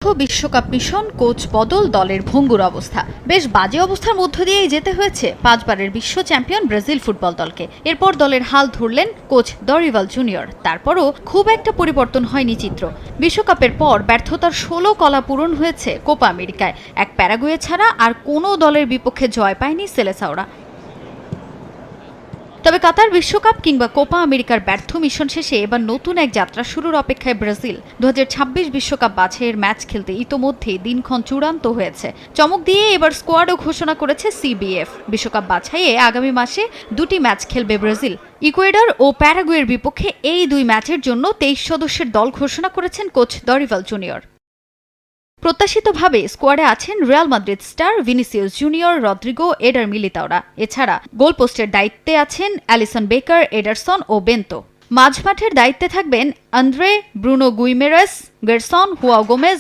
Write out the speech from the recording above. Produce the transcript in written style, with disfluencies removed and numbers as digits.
বিশ্বকাপ mission coach বদল দলের ভঙ্গুর অবস্থা। বেশ বাজে অবস্থার মধ্য দিয়েই যেতে হয়েছে 5 বারের বিশ্ব চ্যাম্পিয়ন ব্রাজিল ফুটবল দলকে। এরপর দলের হাল ধরলেন কোচ দরিভাল জুনিয়র। তারপরও খুব একটা পরিবর্তন হয়নি চিত্র। বিশ্বকাপের পর ব্যর্থতার 16 কলা পূরণ হয়েছে কোপা আমেরিকায়। এক প্যারাগুয়ে ছাড়া আর কোনো দলের বিপক্ষে জয় পায়নি সেলেসাওরা। তবে কাতার বিশ্বকাপ কিংবা কোপা আমেরিকার ব্যর্থ মিশন শেষে এবার নতুন এক যাত্রা শুরুর অপেক্ষায় ব্রাজিল। 2026 বিশ্বকাপ বাছাইয়ের ম্যাচ খেলতে ইতোমধ্যেই দিনক্ষণ চূড়ান্ত হয়েছে। চমক দিয়ে এবার স্কোয়াডও ঘোষণা করেছে সিবিএফ। বিশ্বকাপ বাছাইয়ে আগামী মাসে 2টি ম্যাচ খেলবে ব্রাজিল। ইকুয়েডর ও প্যারাগুয়ের বিপক্ষে এই 2 ম্যাচের জন্য 23 সদস্যের দল ঘোষণা করেছেন কোচ দরিভাল জুনিয়র। প্রত্যাশিতভাবে স্কোয়াডে আছেন Real Madrid star Vinicius junior, Rodrigo, Eder মিলিতাওরা। এছাড়া গোলপোস্টের দায়িত্বে আছেন অ্যালিসন বেকার, এডারসন ও বেন্তো। মাঝমাঠের দায়িত্বে থাকবেন Andre, Bruno Guimaraes, Gerson, Joao Gomez,